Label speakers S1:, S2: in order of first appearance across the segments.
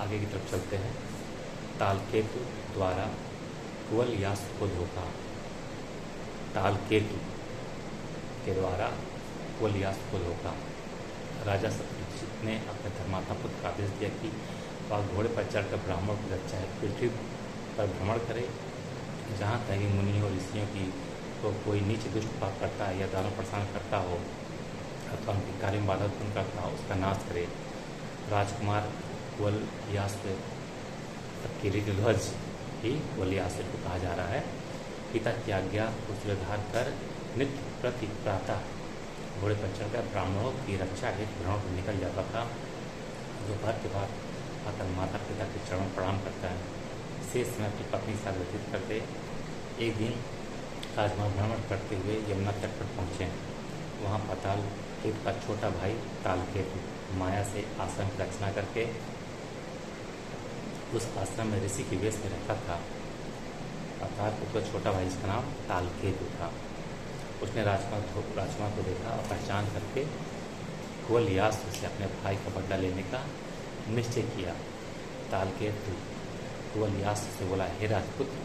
S1: आगे की तरफ चलते हैं। तालकेतु द्वारा कुवलयास्त्र को धोखा। तालकेतु के द्वारा कुवलयास्त्र को धोखा। राजा सत्यजित ने अपने धर्मात्मा पुत्र का आदेश दिया कि वह घोड़े पर चढ़कर ब्राह्मणों की रक्षा है पृथ्वी पर भ्रमण करे। जहाँ तक कि मुनियों और ऋषियों की तो कोई नीच दुष्ट पाप करता है या दानव परेशान करता हो अथवा उनके कार्य में बाधा उत्पन्न करता हो, उसका नाश करे। राजकुमार कुवलयास्त्र कीर्तिध्वज ही कुवलयास्त्र को कहा जा रहा है। पिता की आज्ञा को स्वीकार कर नित्य प्रति प्रातः घोड़े पर चढ़कर ब्राह्मणों की रक्षा हेतु भ्रमण पर निकल जाता था। दोपहर के बाद आकर माता पिता के चरणों प्रणाम करता है। शेष समय अपनी पत्नी के साथ व्यतीत करते। एक दिन राजकुमार भ्रमण करते हुए यमुना तट पर पहुँचे। वहाँ पाताल केतु का छोटा भाई तालकेतु माया से आश्रम की रचना करके उस आश्रम में ऋषि के वेश में रहता था। तालकेतु का छोटा भाई, जिसका नाम तालकेतु था, उसने राजकुमार को देखा और पहचान करके कुवलयास्त्र से अपने भाई का बदला लेने का निश्चय किया। तालकेतु कुवलयास्त्र से बोला, हे राजपुत्र,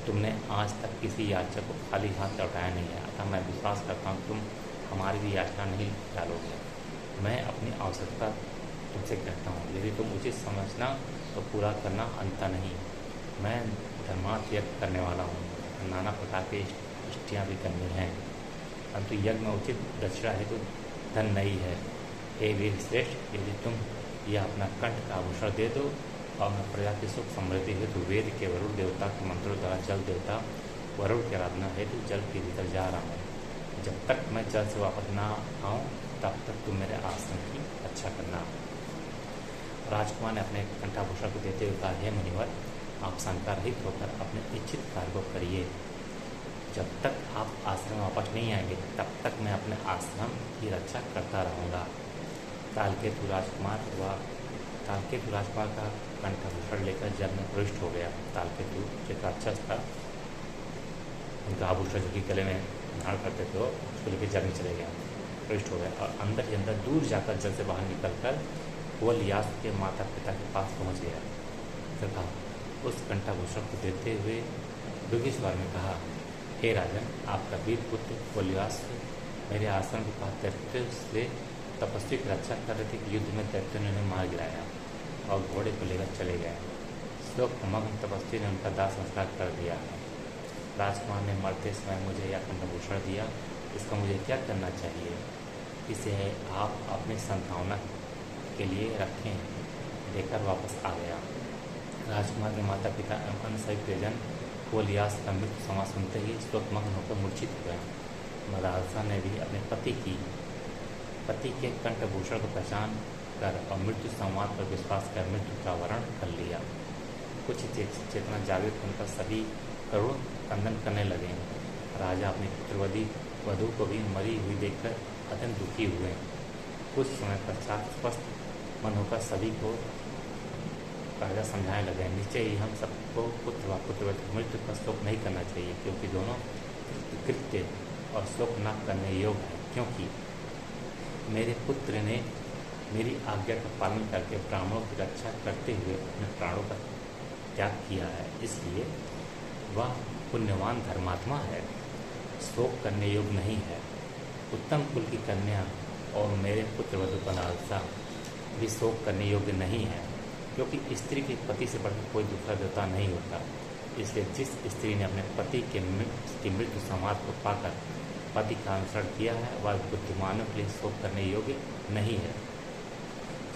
S1: तुमने आज तक किसी याचक को खाली हाथ लौटाया नहीं है, अतः मैं विश्वास करता हूँ तुम हमारी भी याचना नहीं डालोगे। मैं अपनी आवश्यकता तुमसे कहता हूँ, यदि तुम उचित समझना तो पूरा करना, अंतर नहीं। मैं धर्मार्थ यज्ञ करने वाला हूँ, नाना प्रकार की इष्टियाँ भी करनी हैं, परंतु यज्ञ में उचित दक्षिणा हेतु धन नहीं है। हे वीर श्रेष्ठ, यदि तुम यह अपना कंठ का आभूषण दे दो और मैं प्रजा की सुख समृद्धि हेतु वेद के वरुण देवता के मंत्रों द्वारा जल देवता वरुण की आराधना हेतु जल के भीतर जा रहा हूँ। जब तक मैं जल से वापस ना आऊँ तब तक तुम मेरे आश्रम की रक्षा करना। राजकुमार ने अपने कंठाभूषण को देते हुए कहा, हे मुनिवर, आप शंका रहित होकर अपने इच्छित कार्य को करिए। जब तक आप आश्रम में वापस नहीं आएंगे तब तक मैं अपने आश्रम की रक्षा करता रहूँगा। तालकेतु राजकुमार का कंठाभूषण लेकर जल में प्रविष्ट हो गया। तालकेतु जो राक्षस था, उनका आभूषण जो कि गले में धारण करते थे, उसको लेकर जल में चले गया, प्रविष्ट हो गया और अंदर ही अंदर दूर जाकर जल से बाहर निकलकर कुवलयास्त्र के माता पिता के पास पहुँच गया तथा उस कंठाभूषण को देते हुए दुखी स्वर में कहा, हे राजन, आपका वीर पुत्र कुवलयास्त्र मेरे आश्रम के पास दैत्य से तपस्वी की रक्षा कर रहे थे कि युद्ध में दैत्य ने उन्हें मार गिराया और घोड़े को लेकर चले गए। शोकमग्न तपस्वी ने उनका दाह संस्कार कर दिया है। राजकुमार ने मरते समय मुझे यह कंठभूषण दिया, इसका मुझे क्या करना चाहिए? इसे आप अपनी संभावना के लिए रखें, देकर वापस आ गया। राजकुमार के माता पिता एवं अन्य सभी प्रियजन कुवलयास्त्र का मृत्यु समाचार सुनते ही शोकमग्न होकर मूर्छित हो गया। मदालसा ने भी अपने पति के कंठभूषण को पहचान कर और मृत्यु संवाद पर विश्वास कर मृत्यु का वर्ण कर लिया। कुछ चेतना जागृत होकर सभी करुण क्रंदन करने लगे। राजा अपनी पुत्रवधी वधू को भी मरी हुई देखकर अत्यंत दुखी हुए। कुछ समय पश्चात स्वस्थ मन होकर सभी को राजा समझाने लगे, निश्चय ही हम सबको पुत्र व पुत्रवती मृत्यु का शोक नहीं करना चाहिए, क्योंकि दोनों कृत्य और शोक न करने योग्य है। क्योंकि मेरे पुत्र ने मेरी आज्ञा का पालन करके ब्राह्मणों की रक्षा करते हुए अपने प्राणों का त्याग किया है, इसलिए वह पुण्यवान धर्मात्मा है, शोक करने योग्य नहीं है। उत्तम कुल की कन्या और मेरे पुत्र वधु मदालसा भी शोक करने योग्य नहीं है, क्योंकि स्त्री के पति से बढ़कर कोई दूसरा देवता नहीं होता। इसलिए जिस स्त्री ने अपने पति के मृत्यु संवाद को पाकर पति का अनुसरण किया है, वह बुद्धिमानों के लिए शोक करने योग्य नहीं है।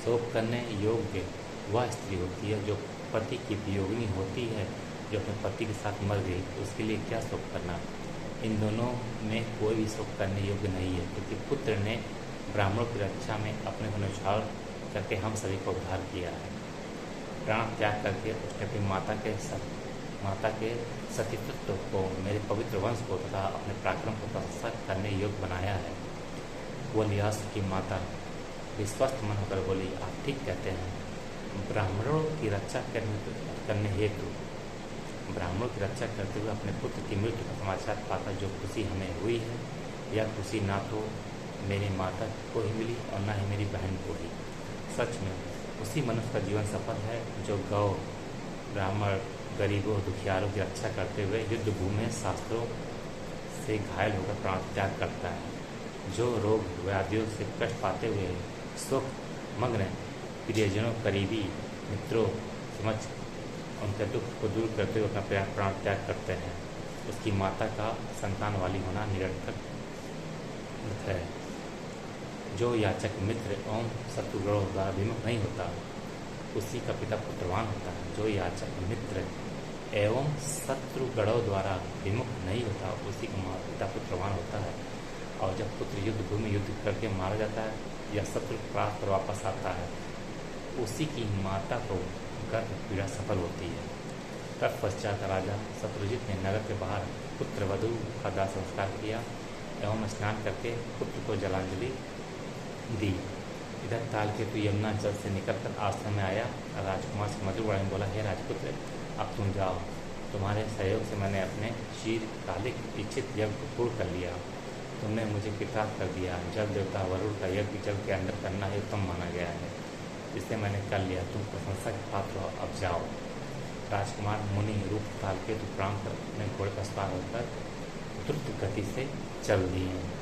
S1: शोक करने योग्य वह स्त्री होती है जो पति की वियोगिनी होती है, जो अपने पति के साथ मर गई, उसके लिए क्या शोक करना। इन दोनों में कोई भी शोक करने योग्य नहीं है, क्योंकि पुत्र ने ब्राह्मणों की रक्षा में अपने को न्यौछावर करके हम सभी को उद्धार किया है। प्राण त्याग करके उसने अपनी माता के सतीत्व को, मेरे पवित्र वंश को तथा अपने पराक्रम को प्रशंसा करने योग्य बनाया है। कुवलयास्त्र की माता विश्वस्त मन होकर बोली, आप ठीक कहते हैं। ब्राह्मणों की रक्षा करने हेतु ब्राह्मणों की रक्षा करते हुए अपने पुत्र की मृत्यु का समाचार पाकर जो खुशी हमें हुई है, यह खुशी ना तो मेरी माता को ही मिली और ना ही मेरी बहन को ही। सच में उसी मनुष्य का जीवन सफल है जो गौ, ब्राह्मण, गरीबों, दुखियारों की रक्षा करते हुए युद्ध भूमि में शास्त्रों से घायल होकर प्राण त्याग करता है, जो रोग व्याधियों से कष्ट पाते हुए सुख मग्न प्रियजनों, करीबी मित्रों समझ उनके दुख को दूर करते हुए अपना प्राण त्याग करते हैं। उसकी माता का संतान वाली होना निरर्थक है। जो याचक मित्र एवं शत्रुगणों द्वारा विमुख नहीं होता, उसी का पिता पुत्रवान होता है। जो याचक मित्र एवं शत्रुगणों द्वारा विमुख नहीं होता, उसी का पिता पुत्रवान होता है। और जब पुत्र युद्ध भूमि युद्ध करके मारा जाता है या शत्रु प्राप्त कर वापस आता है, उसी की माता को गर्भ पीड़ा सफल होती है। तत्पश्चात राजा शत्रुजित ने नगर के बाहर पुत्र वधू का दाह संस्कार किया एवं स्नान करके पुत्र को जलांजलि दी। इधर तालकेतु यमुना जल से निकलकर आश्रम में आया। राजकुमार से मधुर वाणी में बोला, हे राजपुत्र, अब तुम जाओ, तुम्हारे सहयोग से मैंने अपने शीतकालिक इच्छित यज्ञ को पूर्ण कर लिया। तुमने मुझे कृतार्थ कर दिया। जल देवता वरुण का यज्ञ जल के अंदर करना ही उत्तम माना गया है, इसे मैंने कर लिया। तुम प्रशंसा के पात्र हो, अब जाओ। राजकुमार मुनि रूप तालकेतु प्रणाम कर अपने घोड़े पर सवार होकर द्रुत गति से चल दिए।